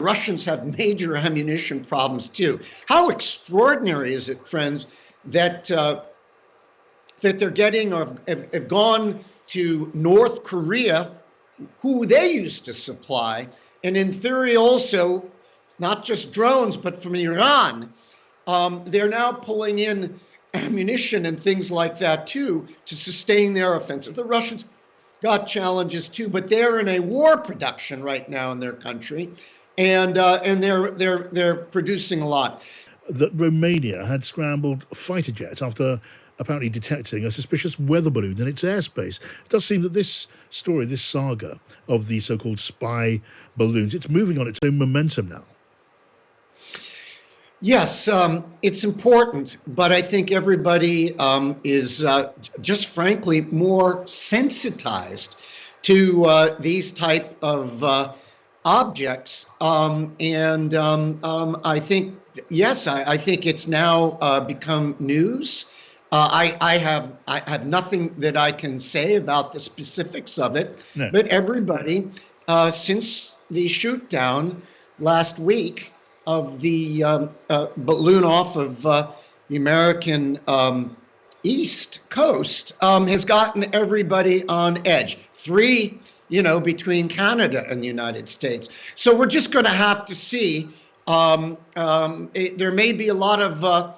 Russians have major ammunition problems too. How extraordinary is it, friends, that that they're getting or have gone to North Korea, who they used to supply, and in theory also not just drones, but from Iran. They're now pulling in ammunition and things like that too to sustain their offensive. The Russians got challenges too, but they're in a war production right now in their country, and they're producing a lot. That Romania had scrambled fighter jets after apparently detecting a suspicious weather balloon in its airspace. It does seem that this story, this saga of the so-called spy balloons, it's moving on its own momentum now. Yes, it's important, but I think everybody is just frankly more sensitized to these type of objects, and I think yes, I think it's now become news. I have nothing that I can say about the specifics of it, No. but everybody since the shoot down last week of the balloon off of the American East Coast has gotten everybody on edge. Three, between Canada and the United States. So we're just going to have to see. There may be a lot of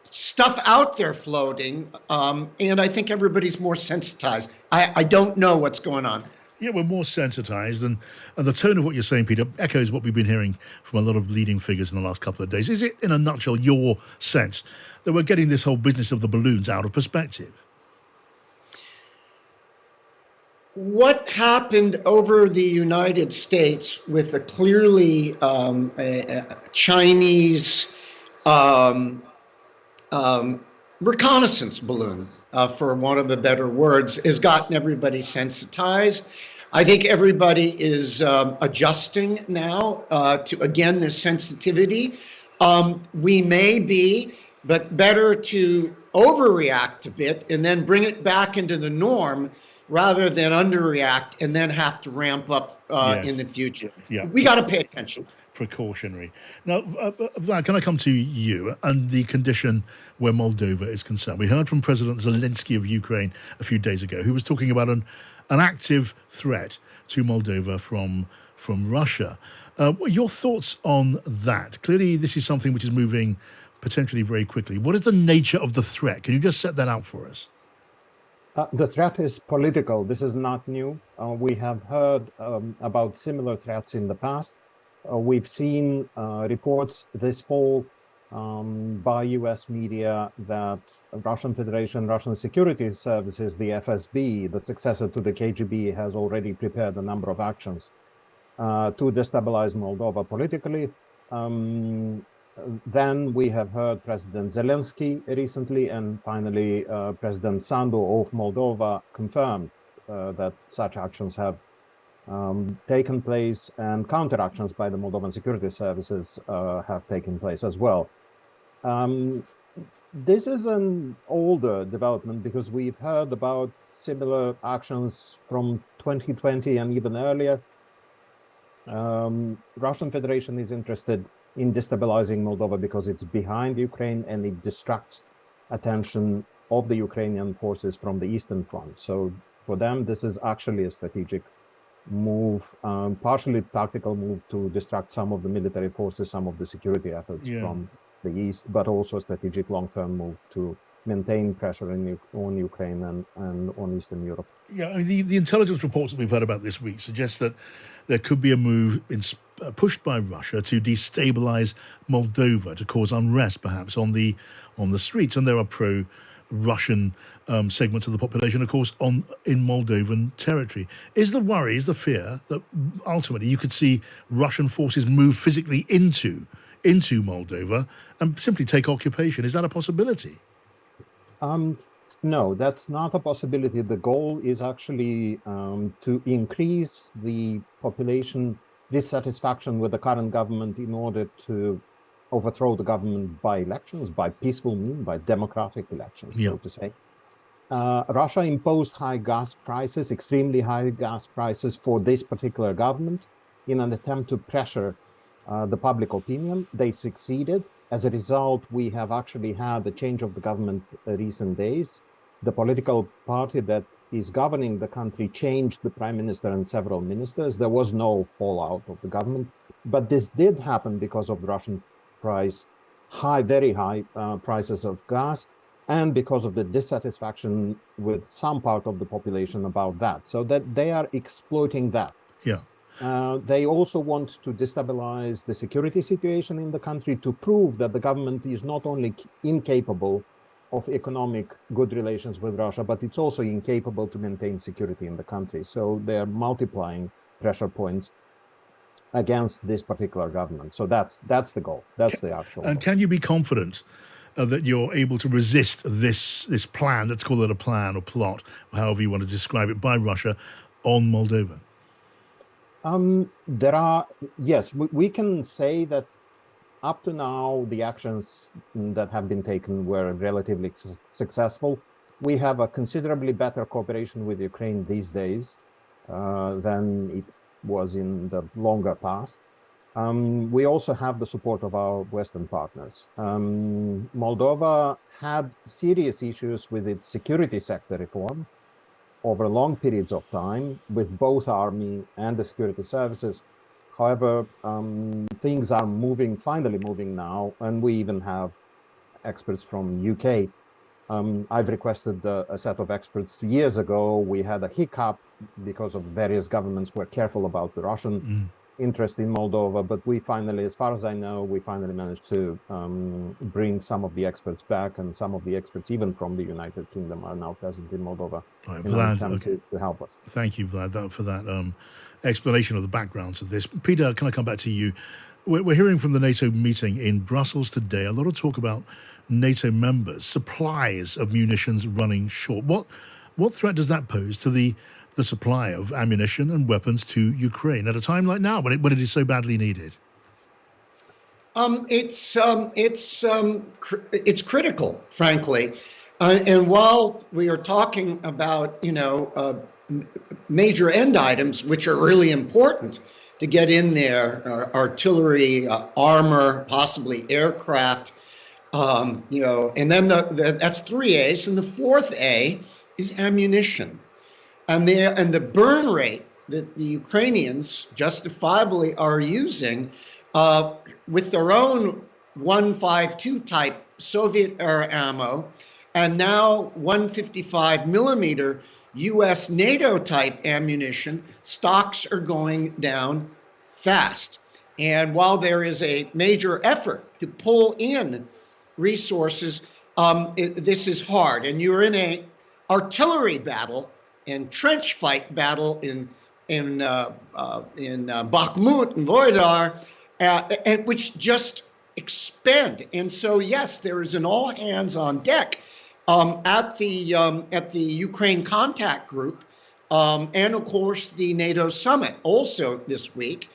stuff out there floating, and I think everybody's more sensitized. I don't know what's going on. Yeah, we're more sensitized, and the tone of what you're saying, Peter, echoes what we've been hearing from a lot of leading figures in the last couple of days. Is it, in a nutshell, your sense that we're getting this whole business of the balloons out of perspective? What happened over the United States with a clearly a Chinese reconnaissance balloon, for want of a better words, has gotten everybody sensitized. I think everybody is adjusting now to, again, this sensitivity. We may be, but better to overreact a bit and then bring it back into the norm rather than underreact and then have to ramp up Yes. in the future. Yeah. We got to pay attention. Precautionary. Now, Vlad, can I come to you and the condition where Moldova is concerned? We heard from President Zelensky of Ukraine a few days ago, who was talking about an active threat to Moldova from Russia. Your thoughts on that? Clearly, this is something which is moving potentially very quickly. What is the nature of the threat? Can you just set that out for us? The threat is political. This is not new. We have heard about similar threats in the past. We've seen reports this fall by US media that Russian Federation, Russian security services, the FSB, the successor to the KGB, has already prepared a number of actions to destabilize Moldova politically. Then we have heard President Zelensky recently, and finally President Sandu of Moldova confirmed that such actions have taken place, and counteractions by the Moldovan security services have taken place as well. This is an older development because we've heard about similar actions from 2020 and even earlier. Russian Federation is interested in destabilizing Moldova because it's behind Ukraine and it distracts attention of the Ukrainian forces from the Eastern Front. So for them, this is actually a strategic move, partially tactical move to distract some of the military forces, some of the security efforts from the East, but also a strategic long-term move to maintain pressure on Ukraine and on Eastern Europe. Yeah, I mean, the intelligence reports that we've heard about this week suggest that there could be a move pushed by Russia to destabilize Moldova, to cause unrest perhaps on the streets, and there are pro-Russian segments of the population, of course, in Moldovan territory. Is the worry, is the fear that ultimately you could see Russian forces move physically into Moldova and simply take occupation? Is that a possibility? No, that's not a possibility. The goal is actually to increase the population dissatisfaction with the current government in order to overthrow the government by elections, by peaceful means, by democratic elections, so to say. Russia imposed high gas prices, extremely high gas prices for this particular government. in an attempt to pressure the public opinion. They succeeded. As a result, we have actually had a change of the government recent days. The political party that is governing the country changed the prime minister and several ministers. There was no fallout of the government, but this did happen because of the Russian very high prices of gas, and because of the dissatisfaction with some part of the population about that. So that they are exploiting that. Yeah. They also want to destabilize the security situation in the country to prove that the government is not only incapable of economic good relations with Russia, but it's also incapable to maintain security in the country. So they're multiplying pressure points against this particular government. So that's the goal. That's the actual And goal. can you be confident that you're able to resist this plan, let's call it a plan or plot, however you want to describe it, by Russia on Moldova? Yes, we can say that up to now, the actions that have been taken were relatively successful. We have a considerably better cooperation with Ukraine these days than it was in the longer past. We also have the support of our Western partners. Moldova had serious issues with its security sector reform over long periods of time with both army and the security services. However, things are finally moving now, and we even have experts from UK. I've requested a set of experts years ago. We had a hiccup because of various governments were careful about the Russian interest in Moldova, but we finally, as far as I know, we finally managed to bring some of the experts back, and some of the experts, even from the United Kingdom, are now present in Moldova Right, in an Vlad, attempt to help us. Thank you, Vlad, for that explanation of the background to this. Peter, can I come back to you? We're hearing from the NATO meeting in Brussels today a lot of talk about NATO members, supplies of munitions running short. What threat does that pose to the supply of ammunition and weapons to Ukraine at a time like now when it is so badly needed? It's critical, frankly. And while we are talking about, major end items, which are really important to get in there, artillery, armor, possibly aircraft, and then that's 3 A's, and the 4th A is ammunition. And the burn rate that the Ukrainians justifiably are using with their own 152 type Soviet era ammo, and now 155 millimeter US NATO type ammunition, stocks are going down fast. And while there is a major effort to pull in resources, this is hard. And you're in a artillery battle and trench fight battle in Bakhmut and Voidar, and which just expand. And so, yes, there is an all hands on deck at the Ukraine contact group, and of course the NATO summit also this week,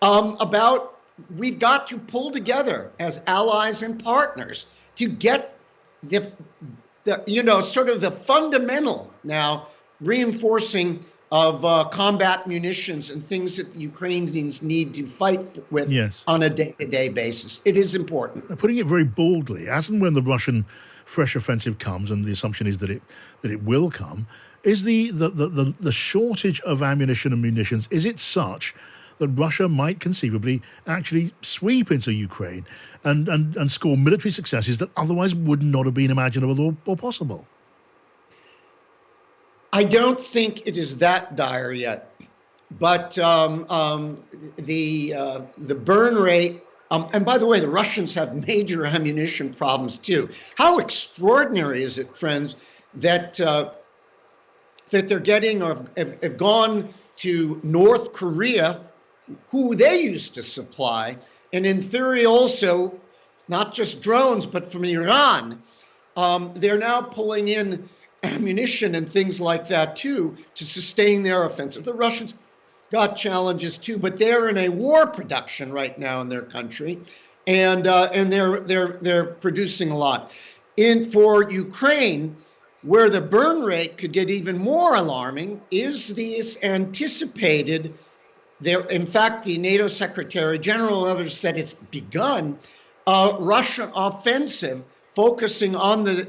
about we've got to pull together as allies and partners to get the sort of the fundamental now reinforcing of combat munitions and things that the Ukrainians need to fight with on a day-to-day basis. It is important. Putting it very boldly, as and when the Russian fresh offensive comes, and the assumption is that it will come, is the shortage of ammunition and munitions, is it such that Russia might conceivably actually sweep into Ukraine and score military successes that otherwise would not have been imaginable or possible? I don't think it is that dire yet, but the burn rate, and by the way, the Russians have major ammunition problems too. How extraordinary is it, friends, that they're getting or have gone to North Korea, who they used to supply, and in theory also not just drones, but from Iran. They're now pulling in ammunition and things like that too to sustain their offensive. The Russians got challenges too, but they're in a war production right now in their country, and they're producing a lot. For Ukraine, where the burn rate could get even more alarming, is this anticipated There, in fact, the NATO Secretary General and others said it's begun a Russian offensive focusing on the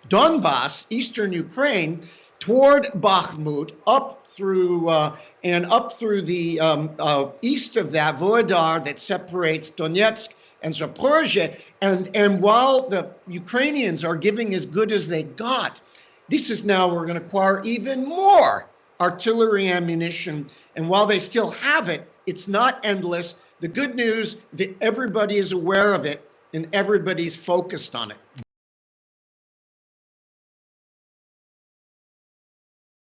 Donbass, eastern Ukraine, toward Bakhmut, up through the east of that Volodar that separates Donetsk and Zaporozhye, and while the Ukrainians are giving as good as they got, this is now we're going to acquire even more artillery ammunition, and while they still have it, it's not endless. The good news that everybody is aware of it and everybody's focused on it.